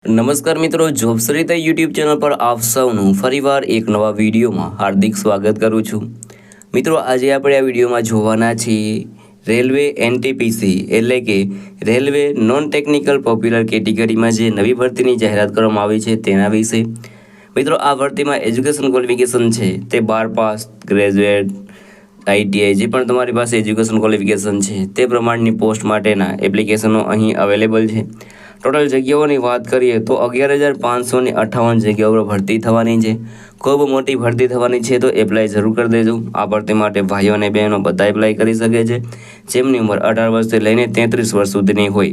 નમસ્કાર મિત્રો, જોબસરિતા YouTube channel પર આપ સૌનું ફરીવાર એક નવા વિડીયોમાં હાર્દિક સ્વાગત કરું છું। મિત્રો, આજે આપણે આ વિડીયોમાં જોવાના છીએ રેલવે એનટીપીસી એટલે કે રેલવે નોન ટેકનિકલ પોપ્યુલર કેટેગરીમાં જે નવી ભરતીની જાહેરાત કરવામાં આવી છે તેના વિશે। મિત્રો, આ ભરતીમાં એજ્યુકેશન ક્વોલિફિકેશન છે તે 12 પાસ, ગ્રેજ્યુએટ, આઈટીઆઈ જે પણ તમારી પાસે એજ્યુકેશન ક્વોલિફિકેશન છે તે પ્રમાણની પોસ્ટ માટેના એપ્લિકેશનો અહીં અવેલેબલ છે। ટોટલ જગ્યાઓની વાત કરીએ તો 11,558 જગ્યાઓ પર ભરતી થવાની છે। ખૂબ મોટી ભરતી થવાની છે તો એપ્લાય જરૂર કરી દેજો। આ ભરતી માટે ભાઈઓ અને બહેનો બધા એપ્લાય કરી શકે છે જેમની ઉંમર 18 વર્ષથી લઈને 33 વર્ષ સુધીની હોય।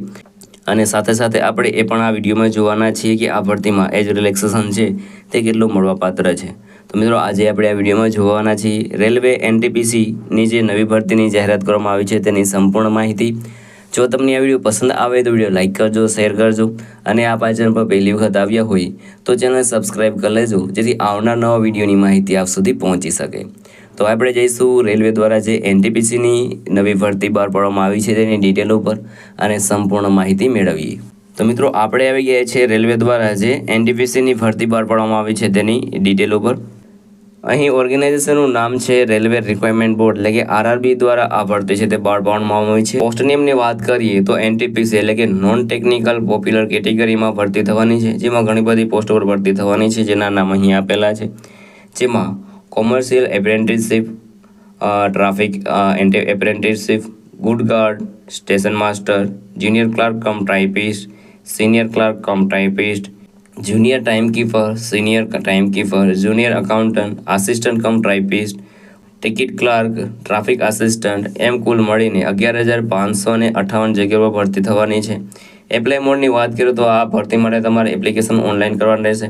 અને સાથે સાથે આપણે એ પણ આ વિડીયોમાં જોવાના છીએ કે આ ભરતીમાં એજ રિલેક્સેશન છે તે કેટલું મળવાપાત્ર છે। તો મિત્રો, આજે આપણે આ વિડીયોમાં જોવાના છીએ રેલવે એનટીપીસીની જે નવી ભરતીની જાહેરાત કરવામાં આવી છે તેની સંપૂર્ણ માહિતી। જો તમને આ વિડીયો પસંદ આવે તો વિડીયો લાઇક કરજો, શેર કરજો અને આ ચેનલ પર પહેલી વખત આવ્યા હોય તો ચેનલ સબસ્ક્રાઈબ કરી લેજો જેથી આવનાર નવા વિડીયોની માહિતી આપ સુધી પહોંચી શકે। તો આપણે જઈશું રેલવે દ્વારા જે એનટીપીસીની નવી ભરતી બહાર પાડવામાં આવી છે તેની ડિટેલ ઉપર અને સંપૂર્ણ માહિતી મેળવીએ। તો મિત્રો, આપણે આવી ગયા છે રેલવે દ્વારા જે એનટીપીસીની ભરતી બહાર પાડવામાં આવી છે તેની ડિટેલ ઉપર। અહીં ઓર્ગેનાઇઝેશનનું નામ છે રેલવે રિક્વાયરમેન્ટ બોર્ડ એટલે કે આરઆરબી દ્વારા આ ભરતી છે તે બહાર પાડવામાં આવી છે। પોસ્ટ નેમની વાત કરીએ તો એનટીપીસી એટલે કે નોન ટેકનિકલ પોપ્યુલર કેટેગરીમાં ભરતી થવાની છે જેમાં ઘણી બધી પોસ્ટ પર ભરતી થવાની છે જેના નામ અહીં આપેલા છે। જેમાં commercial apprenticeship, traffic apprenticeship, good guard, station master, junior clerk cum typist, senior clerk cum typist, junior timekeeper, senior timekeeper, junior accountant, assistant cum typist, ticket clerk, traffic assistant એમ કુલ મળીને 11,558 જગ્યાઓ પર ભરતી થવાની છે। એપ્લાય મોડની વાત કરીએ તો આ ભરતી માટે તમારે એપ્લિકેશન ઓનલાઈન કરવાનું રહેશે।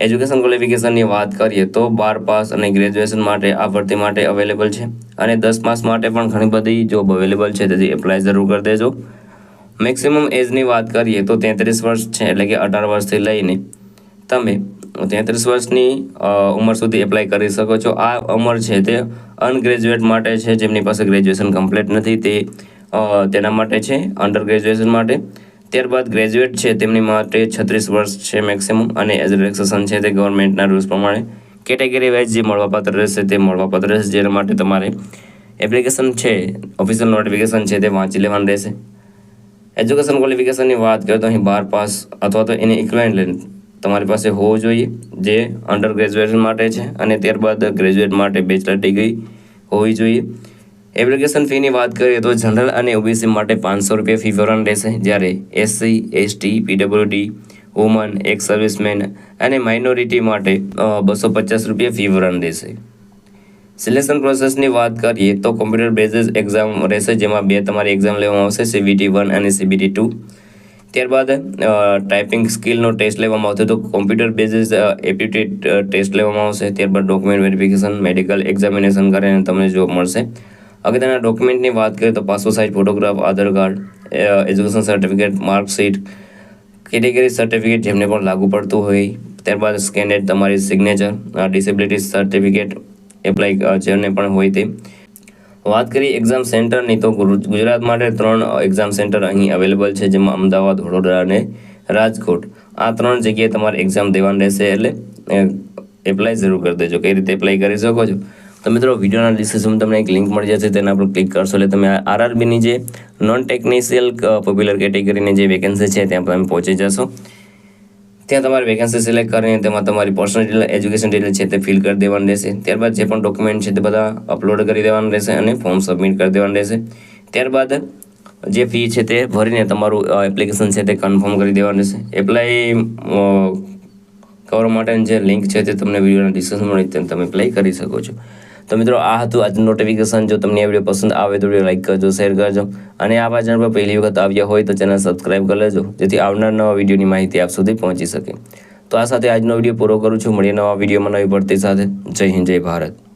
એજ્યુકેશન ક્વોલિફિકેશનની વાત કરીએ તો 12 પાસ અને ગ્રેજ્યુએશન માટે આ ભરતી માટે અવેલેબલ છે અને 10 પાસ માટે પણ ઘણી બધી જોબ અવેલેબલ છે તેથી એપ્લાય જરૂર કરી દેજો। મેક્સિમમ એજની વાત કરીએ તો 33 વર્ષ છે એટલે કે 18 વર્ષથી લઈને તમે 33 વર્ષની ઉંમર સુધી એપ્લાય કરી શકો છો। આ ઉંમર છે તે અનગ્રેજ્યુએટ માટે છે જેમની પાસે ગ્રેજ્યુએશન કમ્પ્લીટ નથી તેના માટે છે, અંડર ગ્રેજ્યુએશન માટે। ત્યારબાદ ગ્રેજ્યુએટ છે તેમની માટે 36 વર્ષ છે મેક્સિમમ અને એજ રિલેક્સેશન છે તે ગવર્મેન્ટના રૂલ્સ પ્રમાણે કેટેગરી વાઇઝ જે મળવાપાત્ર રહેશે તે મળવાપાત્ર રહેશે જેના માટે તમારે એપ્લિકેશન છે ઓફિશિયલ નોટિફિકેશન છે તે વાંચી લેવાનું રહેશે। એજ્યુકેશન ક્વોલિફિકેશનની વાત કરીએ તો અહીં 12 પાસ અથવા તો એની ઇક્વિવેલન્ટ તમારી પાસે હોવું જોઈએ જે અંડર ગ્રેજ્યુએશન માટે છે અને ત્યારબાદ ગ્રેજ્યુએટ માટે બેચલર ડિગ્રી હોવી જોઈએ। એપ્લિકેશન ફીની વાત કરીએ તો જનરલ અને ઓબીસી માટે 500 રૂપિયા ફી ભરવાની રહેશે જ્યારે SC, ST, PWD, woman, x servicemen અને માઇનોરિટી માટે 250 રૂપિયા ફી ભરવાની રહેશે। સિલેક્શન પ્રોસેસની વાત કરીએ તો કોમ્પ્યુટર બેઝિસ એક્ઝામ રહેશે જેમાં 2 તમારી એક્ઝામ લેવામાં આવશે, CBT 1 અને CBT 2। ત્યારબાદ ટાઈપિંગ સ્કિલનો ટેસ્ટ લેવામાં આવશે તો કોમ્પ્યુટર બેઝિસ એપ્ટિટ્યૂડ ટેસ્ટ લેવામાં આવશે। ત્યારબાદ ડોક્યુમેન્ટ વેરિફિકેશન, મેડિકલ એક્ઝામિનેશન કરીને તમને જોબ મળશે। અગત્યના ડોક્યુમેન્ટની વાત કરીએ તો passport size photograph, Aadhaar card, education certificate, marksheet, category certificate જેમને પણ લાગુ પડતું હોય, ત્યારબાદ સ્કેનેડ તમારી સિગ્નેચર, ડિસેબિલિટી સર્ટિફિકેટ એપ્લાય જેને પણ હોય તે। વાત કરીએ એક્ઝામ સેન્ટરની તો ગુજરાત માટે 3 એક્ઝામ સેન્ટર અહીં અવેલેબલ છે જેમાં અમદાવાદ, વડોદરા અને રાજકોટ। આ 3 જગ્યાએ તમારે એક્ઝામ દેવાની રહેશે એટલે એપ્લાય જરૂર કરી દેજો। કઈ રીતે એપ્લાય કરી શકો છો તો મિત્રો, વિડીયોના ડિસ્ક્રિપ્શનમાં તમને એક લિંક મળી જશે તેના પર ક્લિક કરશો એટલે તમે આરઆરબીની જે નોન ટેકનિશિયલ પોપ્યુલર કેટેગરીની જે વેકેન્સી છે ત્યાં તમે પહોંચી જશો। ત્યાં તમારે વેકેન્સી સિલેક્ટ કરીને તેમાં તમારી પર્સનલ ડિટેલ, એજ્યુકેશન ડિટેલ છે તે ફિલ કરી દેવાનું રહેશે। ત્યારબાદ જે પણ ડોક્યુમેન્ટ છે તે બધા અપલોડ કરી દેવાનું રહેશે અને ફોર્મ સબમિટ કરી દેવાનું રહેશે। ત્યારબાદ જે ફી છે તે ભરીને તમારું એપ્લિકેશન છે તે કન્ફર્મ કરી દેવાનું રહેશે। એપ્લાય કરવા માટેની જે લિંક છે તે તમને વિડીયોના ડિસ્ક્રિપ્શનમાં મળી તેમ તમે એપ્લાય કરી શકો છો। તો મિત્રો, આ હતું આજનું નોટિફિકેશન। જો તમને આ વિડીયો પસંદ આવે તો વિડીયો લાઇક કરજો, શેર કરજો અને આ ચેનલ પર પહેલી વખત આવ્યા હોય તો ચેનલ સબસ્ક્રાઈબ કરી લેજો જેથી આવનાર નવા વિડીયોની માહિતી આપ સુધી પહોંચી શકે। તો આ સાથે આજનો વિડીયો પૂરો કરું છું। મળીએ નવા વિડીયોમાં નવી ભરતી સાથે। જય હિન્દ, જય ભારત।